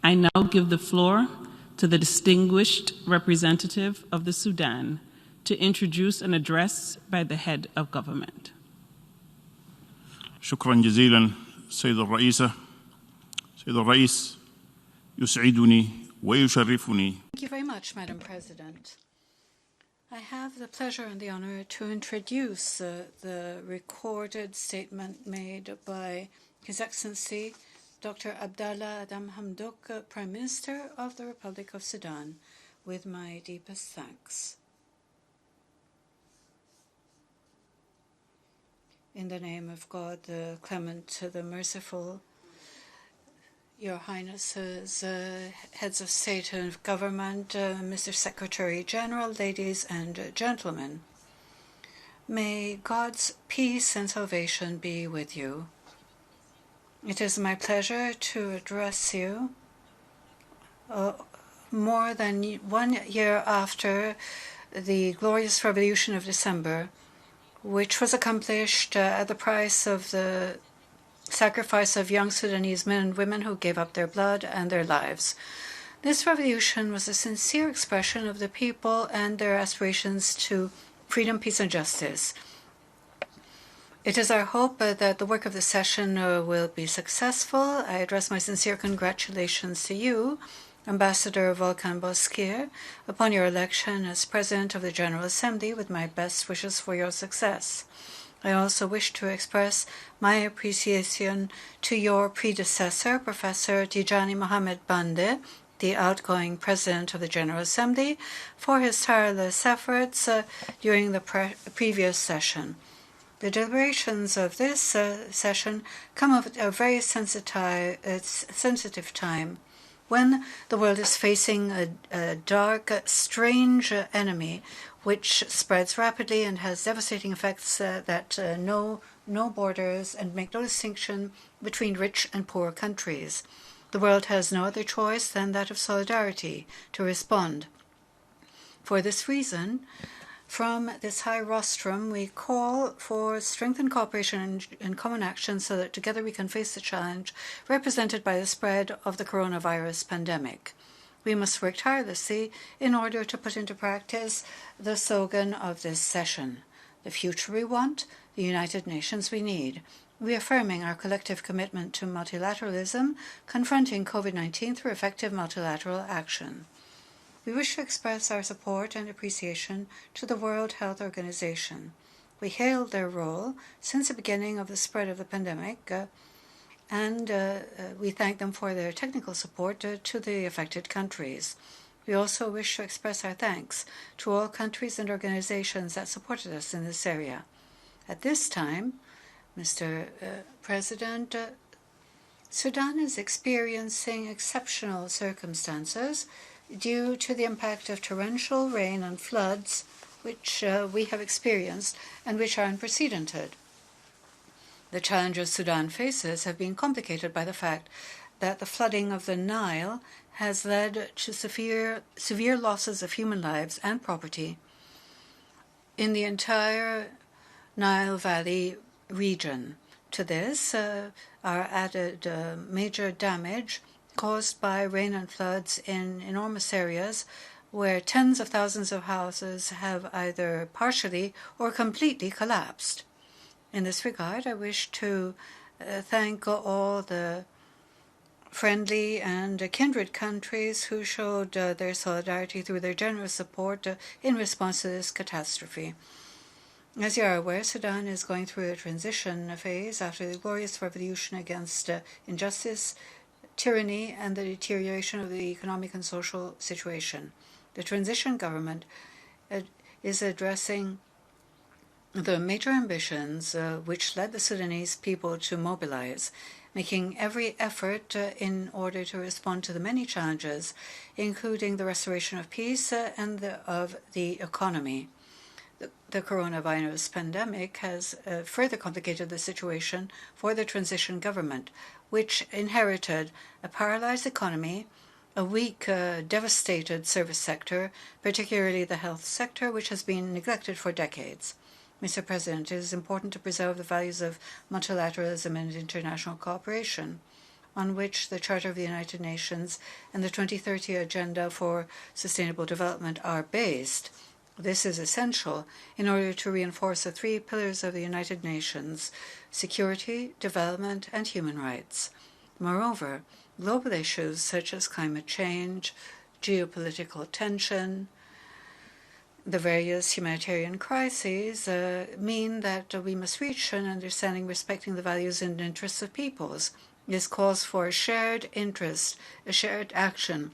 I now give the floor to the distinguished representative of the Sudan to introduce an address by the head of government. شكرا جزيلا سيدة الرئيسة. سيد الرئيس يسعدني ويشرفني. Thank you very much, Madam President. I have the pleasure and the honor to introduce the recorded statement made by His Excellency Dr. Abdalla Hamdok, Prime Minister of the Republic of Sudan, with my deepest thanks. In the name of God, the clement, the merciful, Your Highnesses, heads of state and government, Mr. Secretary General, ladies and gentlemen, may God's peace and salvation be with you. It is my pleasure to address you more than 1 year after the glorious revolution of December, which was accomplished at the price of the sacrifice of young Sudanese men and women who gave up their blood and their lives. This revolution was a sincere expression of the people and their aspirations to freedom, peace, and justice. It is our hope that the work of the session will be successful. I address my sincere congratulations to you, Ambassador Volkan Bozkır, upon your election as President of the General Assembly, with my best wishes for your success. I also wish to express my appreciation to your predecessor, Professor Tijani Mohamed Bande, the outgoing President of the General Assembly, for his tireless efforts during the previous session. The deliberations of this session come at a very sensitive time, when the world is facing a dark, strange enemy which spreads rapidly and has devastating effects that know no borders and make no distinction between rich and poor countries. The world has no other choice than that of solidarity to respond. For this reason, from this high rostrum, we call for strengthened cooperation and common action so that together we can face the challenge represented by the spread of the coronavirus pandemic. We must work tirelessly in order to put into practice the slogan of this session: the future we want, the United Nations we need, reaffirming our collective commitment to multilateralism, confronting COVID-19 through effective multilateral action. We wish to express our support and appreciation to the World Health Organization. We hail their role since the beginning of the spread of the pandemic, and we thank them for their technical support to the affected countries. We also wish to express our thanks to all countries and organizations that supported us in this area. At this time, Mr. President, Sudan is experiencing exceptional circumstances due to the impact of torrential rain and floods which we have experienced and which are unprecedented. The challenges Sudan faces have been complicated by the fact that the flooding of the Nile has led to severe losses of human lives and property in the entire Nile Valley region. To this are added major damage caused by rain and floods in enormous areas where tens of thousands of houses have either partially or completely collapsed. In this regard, I wish to thank all the friendly and kindred countries who showed their solidarity through their generous support in response to this catastrophe. As you are aware, Sudan is going through a transition phase after the glorious revolution against injustice, tyranny, and the deterioration of the economic and social situation. The transition government is addressing the major ambitions which led the Sudanese people to mobilize, making every effort in order to respond to the many challenges, including the restoration of peace and of the economy. The coronavirus pandemic has further complicated the situation for the transition government, which inherited a paralyzed economy, a weak, devastated service sector, particularly the health sector, which has been neglected for decades. Mr. President, it is important to preserve the values of multilateralism and international cooperation. on which the Charter of the United Nations and the 2030 Agenda for Sustainable Development are based. This is essential in order to reinforce the three pillars of the United Nations: security, development, and human rights. Moreover, global issues such as climate change, geopolitical tension, the various humanitarian crises mean that we must reach an understanding respecting the values and interests of peoples. This calls for a shared interest, a shared action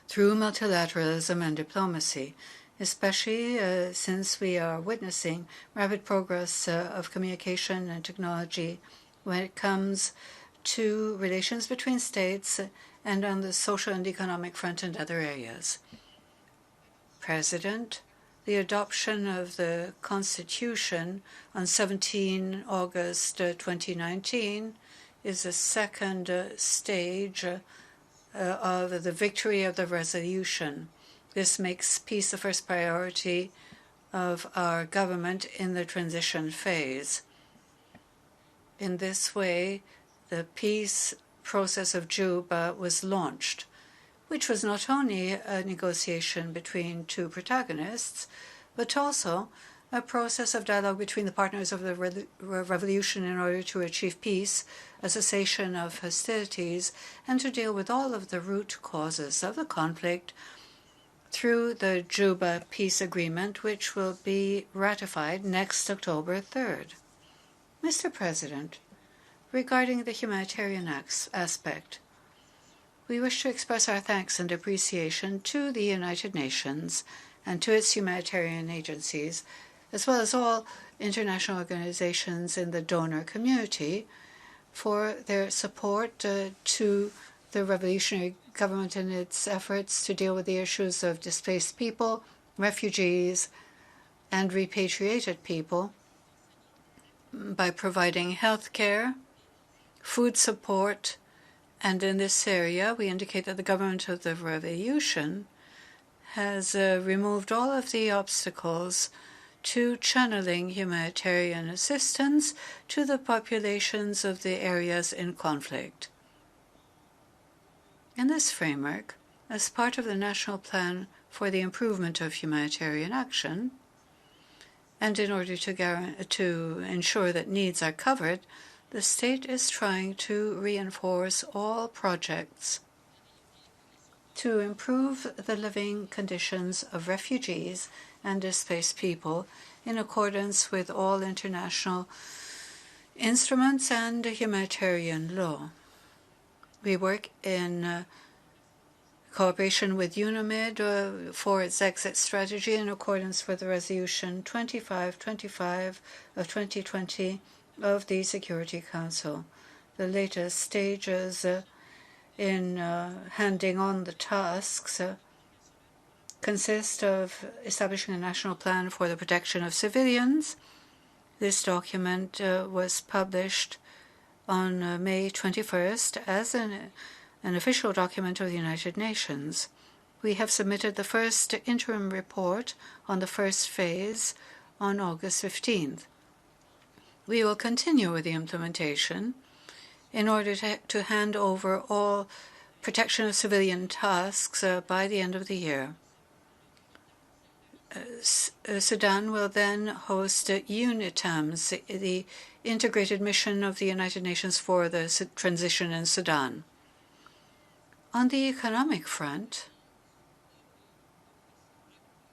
through multilateralism and diplomacy, especially since we are witnessing rapid progress of communication and technology when it comes to relations between states and on the social and economic front and other areas. President, the adoption of the Constitution on 17 August 2019 is the second stage of the victory of the resolution. This makes peace the first priority of our government in the transition phase. In this way, the peace process of Juba was launched, which was not only a negotiation between two protagonists, but also a process of dialogue between the partners of the revolution in order to achieve peace, a cessation of hostilities, and to deal with all of the root causes of the conflict through the Juba Peace Agreement, which will be ratified next October 3rd. Mr. President, regarding the humanitarian aspect, we wish to express our thanks and appreciation to the United Nations and to its humanitarian agencies, as well as all international organizations in the donor community, for their support to the revolutionary government in its efforts to deal with the issues of displaced people, refugees, and repatriated people by providing health care, food support, and in this area we indicate that the government of the revolution has removed all of the obstacles to channeling humanitarian assistance to the populations of the areas in conflict. In this framework, as part of the National Plan for the Improvement of Humanitarian Action, and in order to ensure that needs are covered, the state is trying to reinforce all projects to improve the living conditions of refugees and displaced people in accordance with all international instruments and humanitarian law. We work in cooperation with UNAMID for its exit strategy in accordance with Resolution 2525 of 2020 of the Security Council. The latest stages in handing on the tasks consist of establishing a national plan for the protection of civilians. This document was published on May 21st as an official document of the United Nations. We have submitted the first interim report on the first phase on August 15th. We will continue with the implementation in order to hand over all protection of civilian tasks by the end of the year. Sudan will then host UNITAMS, the integrated mission of the United Nations for the transition in Sudan. On the economic front,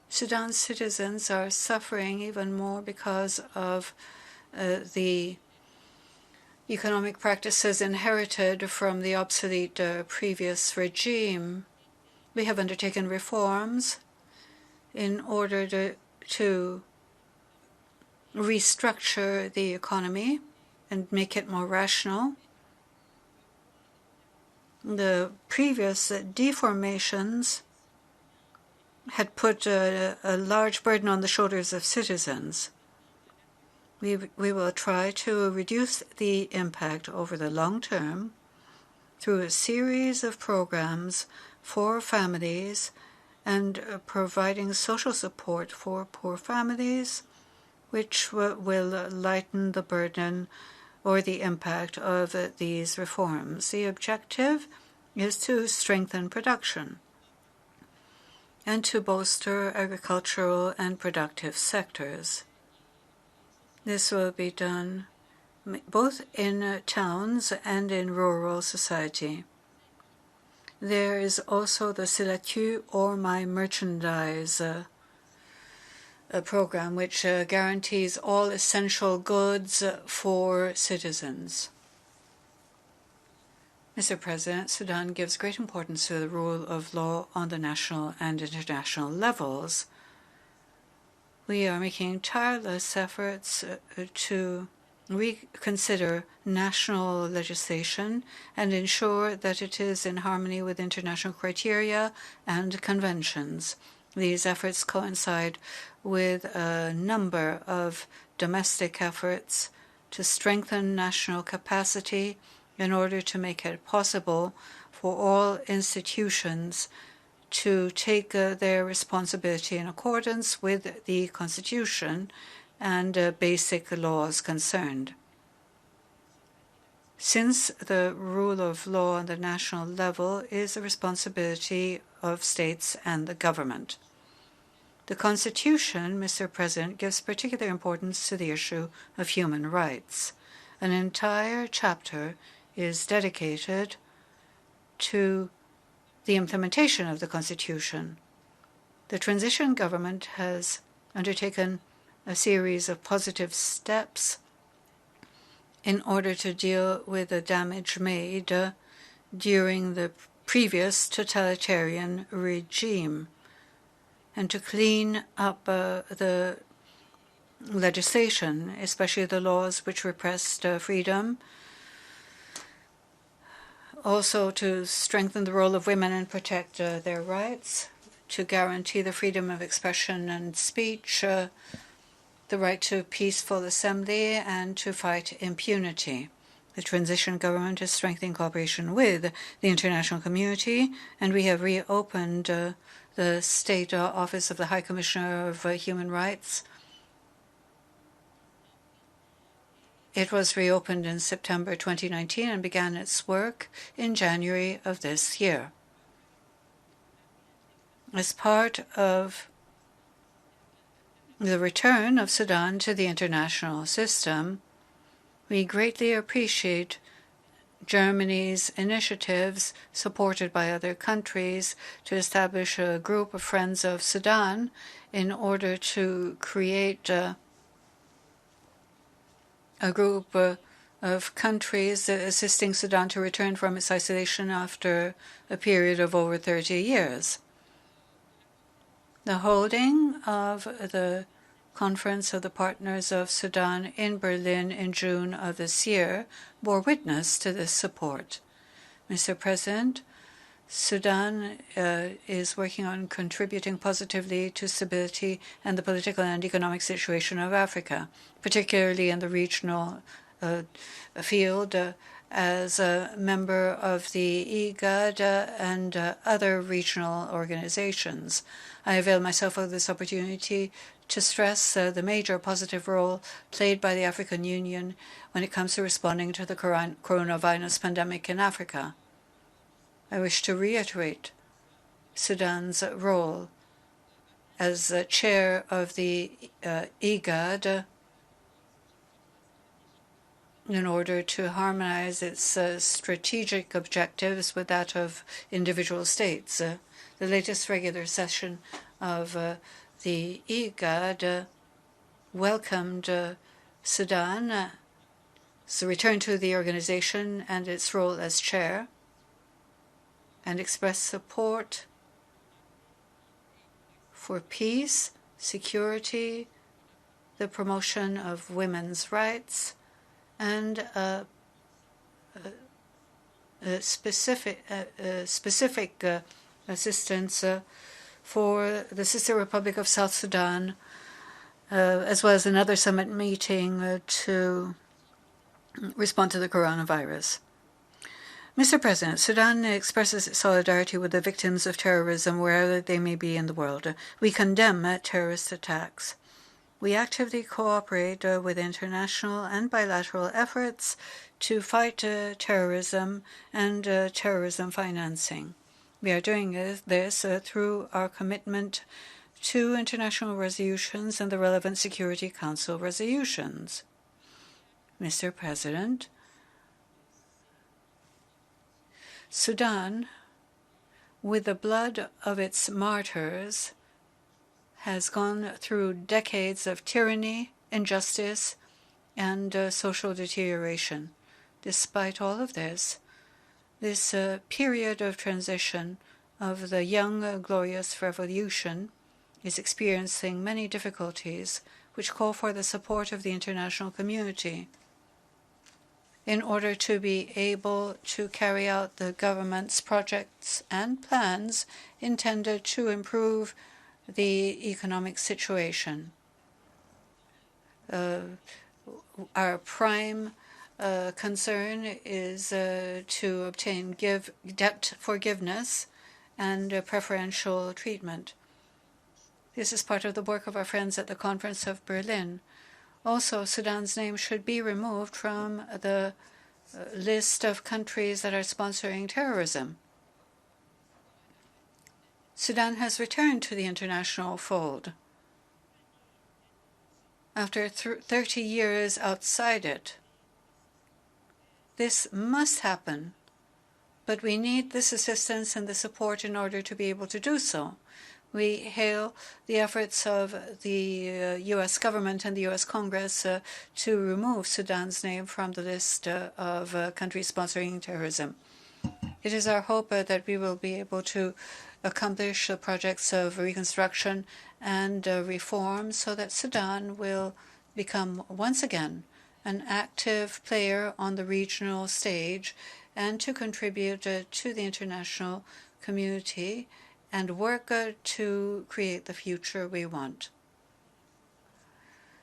Sudan's citizens are suffering even more because of the economic practices inherited from the obsolete previous regime. We have undertaken reforms in order to restructure the economy and make it more rational. The previous deformations had put a large burden on the shoulders of citizens. We will try to reduce the impact over the long term through a series of programs for families and providing social support for poor families, which will lighten the burden or the impact of these reforms. The objective is to strengthen production and to bolster agricultural and productive sectors. This will be done both in towns and in rural society. There is also the Silaku or My Merchandise program, which guarantees all essential goods for citizens. Mr. President, Sudan gives great importance to the rule of law on the national and international levels. We are making tireless efforts to reconsider national legislation and ensure that it is in harmony with international criteria and conventions. These efforts coincide with a number of domestic efforts to strengthen national capacity in order to make it possible for all institutions to take their responsibility in accordance with the Constitution and basic laws concerned. Since the rule of law on the national level is the responsibility of states and the government. The Constitution, Mr. President, gives particular importance to the issue of human rights. An entire chapter is dedicated to the implementation of the Constitution. The transition government has undertaken a series of positive steps in order to deal with the damage made during the previous totalitarian regime and to clean up the legislation, especially the laws which repressed freedom, also to strengthen the role of women and protect their rights, to guarantee the freedom of expression and speech, the right to peaceful assembly, and to fight impunity. The transition government is strengthening cooperation with the international community, and we have reopened the State Office of the High Commissioner of Human Rights. It was reopened in September 2019 and began its work in January of this year. As part of the return of Sudan to the international system, we greatly appreciate Germany's initiatives, supported by other countries, to establish a group of Friends of Sudan in order to create a group of countries assisting Sudan to return from its isolation after a period of over 30 years. The holding of the Conference of the Partners of Sudan in Berlin in June of this year bore witness to this support. Mr. President, Sudan is working on contributing positively to stability and the political and economic situation of Africa, particularly in the regional field, as a member of the IGAD and other regional organizations. I avail myself of this opportunity to stress the major positive role played by the African Union when it comes to responding to the coronavirus pandemic in Africa. I wish to reiterate Sudan's role as the chair of the IGAD in order to harmonize its strategic objectives with that of individual states. The latest regular session of the IGAD welcomed Sudan's return to the organization and its role as chair, and expressed support for peace, security, the promotion of women's rights, and specific assistance for the Sister Republic of South Sudan, as well as another summit meeting to respond to the coronavirus. Mr. President, Sudan expresses its solidarity with the victims of terrorism wherever they may be in the world. We condemn terrorist attacks. We actively cooperate with international and bilateral efforts to fight terrorism and terrorism financing. We are doing this through our commitment to international resolutions and the relevant Security Council resolutions. Mr. President, Sudan, with the blood of its martyrs, has gone through decades of tyranny, injustice, and social deterioration. Despite all of this, this period of transition of the young, glorious revolution is experiencing many difficulties which call for the support of the international community in order to be able to carry out the government's projects and plans intended to improve the economic situation. Our prime concern is to obtain debt forgiveness and preferential treatment. This is part of the work of our friends at the Conference of Berlin. Also, Sudan's name should be removed from the list of countries that are sponsoring terrorism. Sudan has returned to the international fold after 30 years outside it. This must happen, but we need this assistance and the support in order to be able to do so. We hail the efforts of the U.S. government and the U.S. Congress to remove Sudan's name from the list of countries sponsoring terrorism. It is our hope that we will be able to accomplish projects of reconstruction and reform so that Sudan will become once again an active player on the regional stage and to contribute to the international community and work to create the future we want.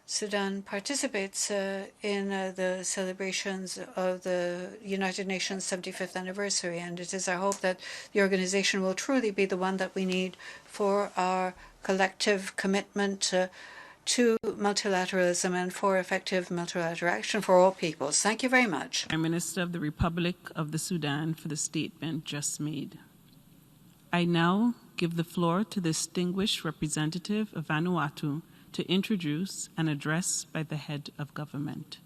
Sudan participates in the celebrations of the United Nations 75th anniversary, and it is our hope that the organization will truly be the one that we need for our collective commitment to multilateralism and for effective multilateral action for all peoples. Thank you very much. Prime Minister of the Republic of the Sudan for the statement just made. I now give the floor to the distinguished representative of Vanuatu to introduce an address by the head of government.